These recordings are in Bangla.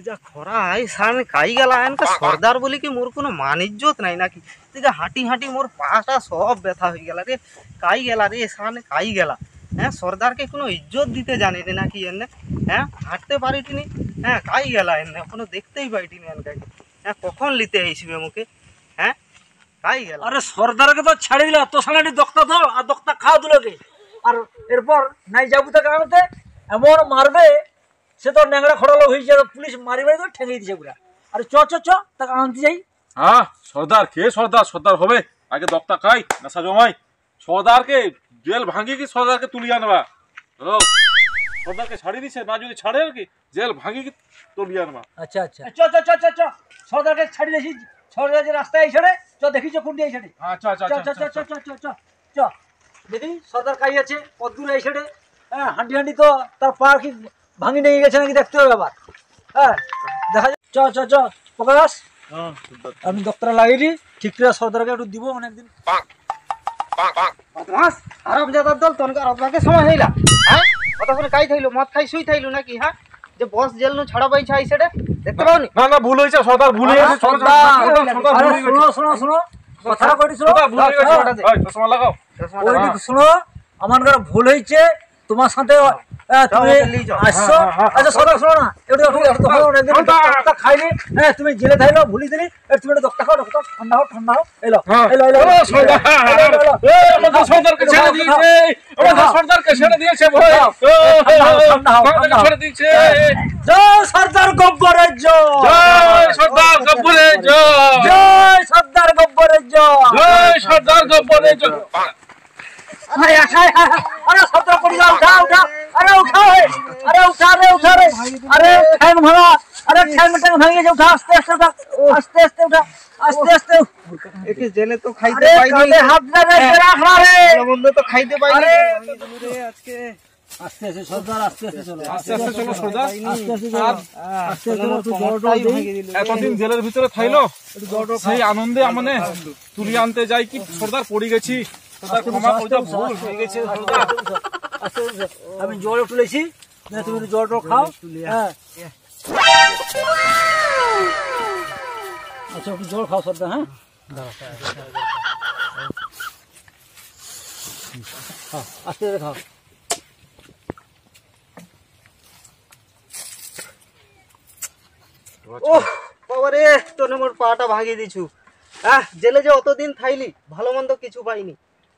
যা খরা আই সামনে কাই গেলা এনকা সর্দার বলি কি মোর কোনো মান ইজ্জত নাই নাকি যা হাঁটি হাঁটি মোর পাটা সব ব্যথা হয়ে গেল রে কাই গেলা রে সামনে কাই গেলা হ্যাঁ সর্দারকে কোনো ইজ্জত দিতে জানি রে নাকি এনে হ্যাঁ হাঁটতে পারিটিনি হ্যাঁ কাই গেলা এনে কোনো দেখতেই পাইটিনি এনকাকে হ্যাঁ কখন লিতে আইসবে মুখে হ্যাঁ কাই গেল আরে সর্দারকে তো ছাড়ি দিলা তো সালানি দক্তা দাও আর দক্তা খাওয়া দিলকে আর এরপর নাই যাবো তাকে আনতে এমন মারবে সে তো ন্যাংরা খড়ালো হয়েছে পুলিশ মারি মারি তো ঠেঙে দিয়েছে পুরা আরে চ চ চ তাকে আনতে যাই হ্যাঁ সর্দার কে সর্দার সর্দার হবে আগে দক্তা খাই নেশা জমাই সর্দারকে জেল ভাঙি কি সর্দারকে তুলিয়ে আনবা সর্দারকে ছাড়ি দিছে না যদি ছাড়ে আর কি জেল ভাঙি কি তুলিয়ে আনবা আচ্ছা আচ্ছা চ চ চ চ চ সর্দারকে ছাড়ি দিয়েছি সর্দার যে রাস্তায় ছেড়ে চ দেখি চ কোনটি এই ছেড়ে আচ্ছা আচ্ছা চ চ চ চ চ চ চ দেখি সর্দার কাই আছে কত দূর এই ছেড়ে হ্যাঁ হাঁটি হাঁটি তো তার পা কি ভাঙি নিয়ে গেছে নাকি দেখতে হবে আবার হ্যাঁ দেখা যায় চ চ চ প্রকাশ আমি দপ্তরা লাগিয়ে ঠিক করে সর্দারকে একটু দিব অনেকদিন আরামজাদার দল তনকার আপনাকে সময় হইলা হ্যাঁ কতক্ষণ কাই থাইলো মদ খাই শুই থাইলো নাকি হ্যাঁ যে বস জেল নু ছাড়া পাইছে আই সেটা দেখতে পাওনি না না ভুল হয়েছে সর্দার ভুল হয়েছে শোনো শোনো শোনো কথাটা কইছি শোনো চশমা লাগাও শোনো আমার ঘরে ভুল হয়েছে তোমার সাথে তুমি আসছো আচ্ছা শোনো শোনো না একটু খাইনি হ্যাঁ তুমি জেলে থাইলো ভুলি দিলি তুমি একটু দক্তা খাও দক্তা ঠান্ডা হোক এলো এলো এলো সর্দারকে ছেড়ে দিয়েছে সর্দারকে ছেড়ে দিয়েছে ভাই ছেড়ে দিয়েছে জয় সর্দার গব্বরের জয় সর্দার গব্বরের জয় সর্দার গব্বরের জয় সর্দার গব্বরের अरे सत्तर पड़ी उठा उठा अरे उठा अरे उठा रे अरे ठैंग भागा अरे ठैंग भागे जो उठा आस्ते आस्ते आस्ते आस्ते उठा आस्ते आस्ते একে জেলে তো খাইতে পাইনি अरे हाथ में रख रहा रे বন্ধু তো খাইতে পাইনি রে আজকে আস্তে আস্তে সর্দার আস্তে আস্তে চলো আস্তে আস্তে চলো সর্দার আস্তে আস্তে চলো আস্তে চলো তুই জড়টাই ভাঙিয়ে দিল এতদিন জেলের ভিতরে থাইলো সেই আনন্দে আমনে তুলি আনতে যাই কি সর্দার পড়ে গেছি আমি জল তুলেছি তুমি জল খাও আচ্ছা জল খাও সর্দার হ্যাঁ আস্তে খাও ও বাবা রে তোনে মোর পাটা ভাঙিয়ে দিছু জেলে যে অতদিন থাইলি ভালো মন্দ কিছু পাইনি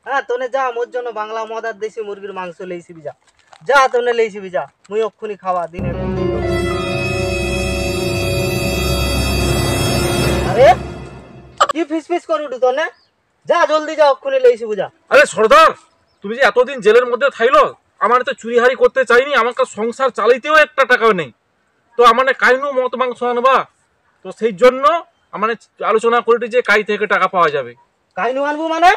হ্যাঁ তোনে যা মোর জন্য বাংলা মদ আর দেশি মুরগির মাংস লেইছিবি যা যা তোনে লেইছিবি যা মুই অক্ষুনি খাওয়া দিনের আরে কি ফিস ফিস করে উঠু তোনে যা জলদি যা অক্ষুনি লেইছিবি যা আরে সর্দার তুমি যে এতদিন জেলের মধ্যে থাইলো আমার তো চুরিহারি করতে চাইনি আমাকে সংসার চালাইতেও একটা টাকাও নেই তো আমার কাইনু মত মাংস আনবা তো সেই জন্য আমার আলোচনা করিটি যে কাই থেকে টাকা পাওয়া যাবে কাইনু আনবো মানে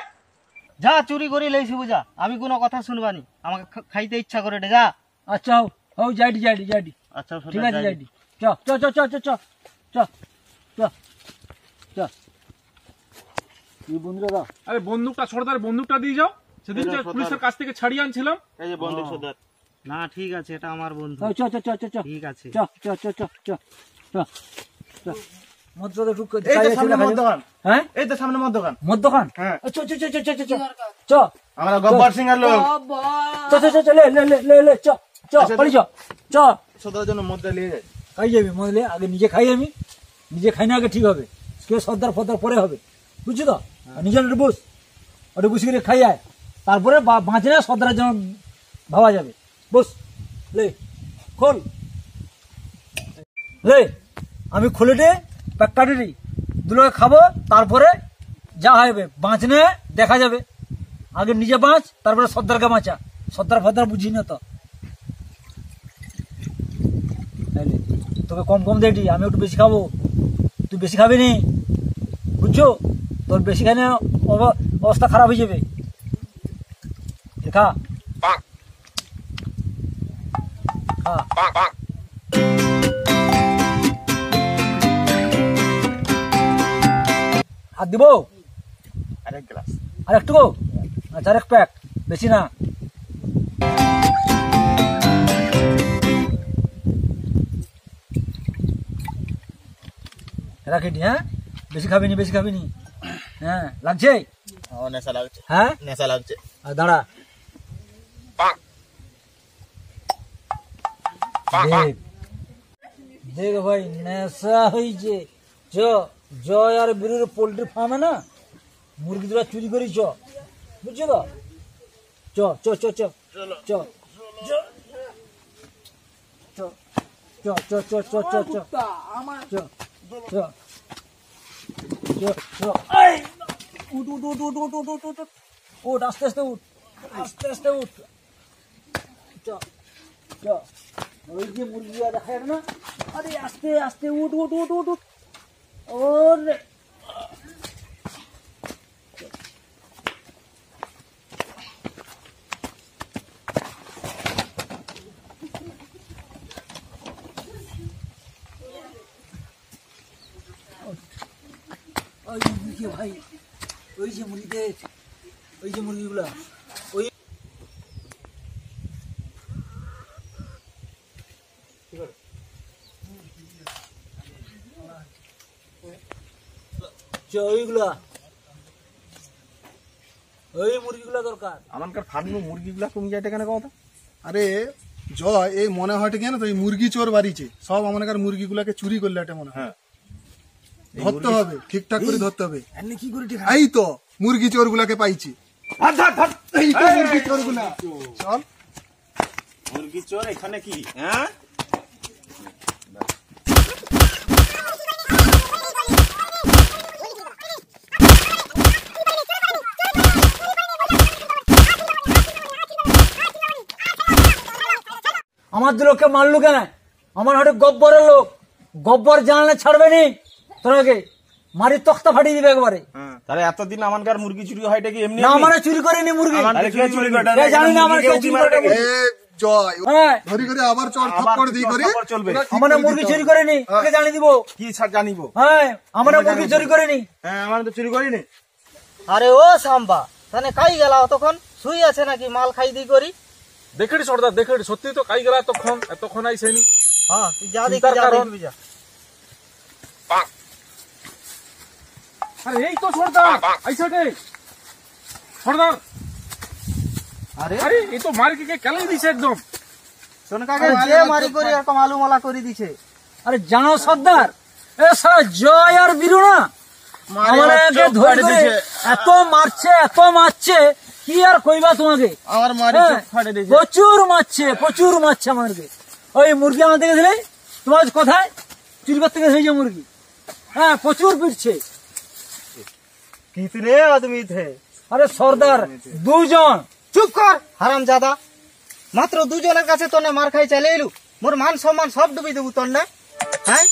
যা চুরি করে লেইছিবি যা আমি কোনো কথা শুনবানি আমাকে খাইতে ইচ্ছা করে যা আচ্ছা হও যাইডি যাইডি যাইডি আচ্ছা ঠিক আছে যাইডি চ চ চ চ চ চ চ চ এই বন্ধুরা দাও আরে বন্দুকটা সর্দার বন্দুকটা দিয়ে যাও সেদিন যে পুলিশের কাছ থেকে ছাড়িয়ে আনছিলাম এই যে বন্দুক সর্দার না ঠিক আছে এটা আমার বন্ধু চ চ চ চ চ ঠিক আছে চ চ চ চ চ চ চ মদটা ঢুক এই তো সামনে মদ দোকান হ্যাঁ এই তো সামনে মদ দোকান হ্যাঁ চ চ চ চ চ চ চ আমরা গব্বর সিং এর লোক চ চ চ লে লে লে লে চ চ পড়ি চ চ সর্দারের জন্য মদটা নিয়ে যাই খাই যাবি মদলে আগে নিজে খাই আমি নিজে খাই না আগে ঠিক হবে কে সর্দার ফর্দার পরে হবে বুঝছো তো নিজের বস ওটা বসে করে খাই আয় তারপরে বাঁচে না সর্দারের জন্য ভাবা যাবে বস লে খোল লে আমি খুলে দে প্যাক কাটি দিই দুলোকে খাবো তারপরে যা হবে বাঁচনে দেখা যাবে আগে নিজে বাঁচ তারপরে সর্দারকে বাঁচা সর্দার ফর্দার বুঝি না তো তোকে কম কম দেটি আমি একটু বেশি খাবো তুই বেশি খাবি নি বুঝছো তোর বেশি খাই না অবস্থা খারাপ হয়ে যাবে খা হাত দিব আরেক গ্লাস আরেকটুকু আচ্ছা আরেক প্যাক বেশি না রাখেনি, হ্যাঁ বেশি খাবি নি, বেশি খাবি নি। হ্যাঁ লাগছে? নেশা লাগছে, হ্যাঁ নেশা লাগছে। আর দাঁড়া, দেখ দেখ ভাই নেশা হয়েছে। চ জয় আর বীরের পোল্ট্রি ফার্মে না মুরগি দুটা চুরি করি, চ বুঝছো তো? চ চ চ চ চ চ চ চ চ চ চ চ চ চ চ এই উঠ উঠ উঠ উঠ উঠ উঠ উঠ উঠ উঠ, আস্তে আস্তে উঠ, আস্তে আস্তে উঠ। চ চ ওই যে মুরগিরা দেখা যাবে না, আরে আস্তে আস্তে উঠ উঠ উঠ উঠ উঠ। ওরে ওই যে ভাই, ওই যে মুরগিদের, ওই যে মুরগিগুলা, ওই ওইগুলা, ওই মুরগিগুলা দরকার। আমানকার ফার্মে মুরগিগুলা কমে যায় কেন কথা? আরে জয়, এই মনে হয় কেন তো এই মুরগি চোর বাড়িছে সব আমানকার মুরগিগুলাকে চুরি করলে এটা মনে হয়। ধরতে হবে, ঠিকঠাক করে ধরতে হবে। কি করে ঠিক এই তো মুরগি চোর গুলাকে পাইছি। এই তো মুরগি চোর গুলা, চল। মুরগি চোর এখানে কি? হ্যাঁ আমার লোককে মারলু কেন? আমার হাটে গব্বরের লোক, গব্বর জানলে ছাড়বে নি তোকে, মারি তক্তা ফাটিয়ে দিবে একবারে। তাহলে এতদিন আমানকার মুরগি চুরি হয়টা কি এমনি? না মানে চুরি করিনি মুরগি, তাহলে কে চুরি করে? এ জানি না আমার কে চুরি করে। এ জয়, হ্যাঁ ধরি করে আবার চড় থাপ্পড় দি করে চলবে। আমার মুরগি চুরি করিনি, ওকে জানি দিব। কি ছাড় জানিব? হ্যাঁ আমার মুরগি চুরি করিনি। হ্যাঁ আমার তো চুরি করিনি। আরে ও সাম্বা, তাহলে কাই গেলা তখন? শুই আছে নাকি মাল খাই দি করি? দেখেছি সর্দার, দেখেছি সত্যি তো কাই গেলা এতক্ষণ আইসেনি। হ্যাঁ তুই যা দেখি, চিন্তার যা কারণ। দেখবি যা। আরে এই তো সর্দার আইসা কে সর্দার। আরে আরে এই তো মার্কেটে কেলাই দিছে একদম। সোনকাকে যে মারি করি এরকম আলু মালা করে দিছে। আরে জানো সর্দার, এ সারা জয় আর বীরু না আমাকে ধরে ধরে এত মারছে, এত মারছে, কি আর কইবা তোমাকে। আমার মারি হ্যাঁ, ফাড়ে দিয়েছে। প্রচুর মারছে আমাকে। ওই মুরগি আমার দিকে দিলে তোমার কোথায় চুরি করতে গেছে যে মুরগি, হ্যাঁ প্রচুর পিটছে। কিতনে আদমি থে? আরে সর্দার দুজন। চুপ কর হারামজাদা, মাত্র দুজনের কাছে তোনে মার খাই চালে এলু, মোর মান সম্মান সব ডুবি দেবু তোর না। হ্যাঁ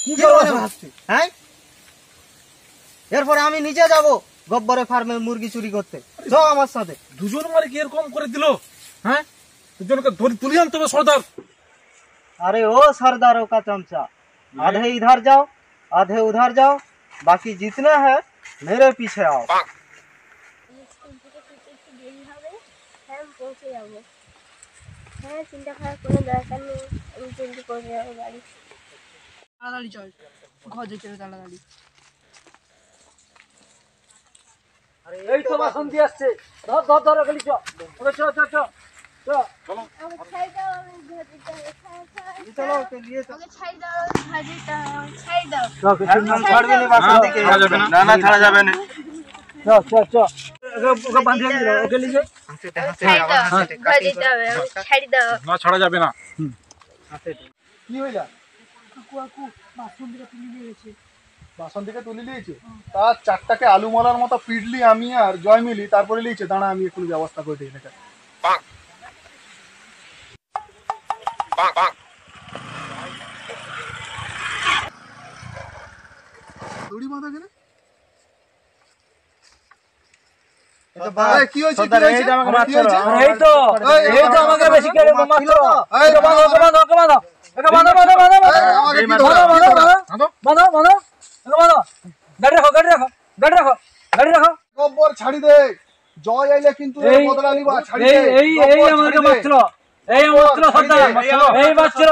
কি কি করবো? মনে ভাবছিস? হ্যাঁ এরপরে আমি নিজে যাব গব্বরে ফার্মে মুরগি চুরি করতে, চ আমার সাথে। দুজন মার্কে এরকম করে দিল। হ্যাঁ দুজনকে তুলি আনতে হবে সর্দার। अरे ओ सरदारों का चमचा, आधे इधर जाओ आधे उधर जाओ, बाकी जितना है मेरे पीछे आओ। হ্যাঁ চিন্তা করার কোনো দরকার নেই, আমি জলদি পৌঁছে যাবো বাড়ি। তাড়াতাড়ি চল, ঘর যেতে হবে তাড়াতাড়ি। এই তো বাসন্তী আসছে, ধর ধর ধর গেলি চ, ওকে চ চ চ চ। আমাকে ছাড়ি দাও, আমি ঘর যেতে হবে। चलो चलिए আমাকে ছাড়ি দাও, ঘর যেতে হবে, আমাকে ছাড়ি দাও। एकदम छोड़ भी नहीं बात के না না ছাড়া যাবে না। চ চ চ ওকে বাঁধিয়ে দিল, ওকে লিখে আমাকে ছাড়ি দাও, ঘর যেতে হবে, আমাকে ছাড়ি দাও। না ছাড়া যাবে না। কি হইলা? বাসন থেকে তুলে নিয়েছে, তার চারটাকে আলু মালার মতো পিটলি আমি আর জয় মিলি, তারপরে লিয়েছে। দাঁড়া আমি একটু ব্যবস্থা করে দিই এটা। দড়ি বাঁধা কেন? কি হয়েছে? এই তো আমাকে বেশি করে মারছো। ওকে বাঁধো, ওকে বাঁধো, ওকে বাঁধো, ওকে বাঁধো, বাঁধো, বাঁধো, বাঁধো, বাঁধো, বাঁধো, ওকে বাঁধো। গাড়ি রাখো, গাড়ি রাখো, গাড়ি রাখো, গাড়ি রাখো। গব্বর ছাড়ি দে, জয় আইলে কিন্তু এর বদলা নিবা। ছাড়ি দে, এই আমাকে মারছিল, এই মারছিল সর্দার, এই মারছিল।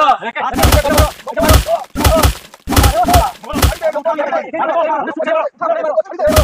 চল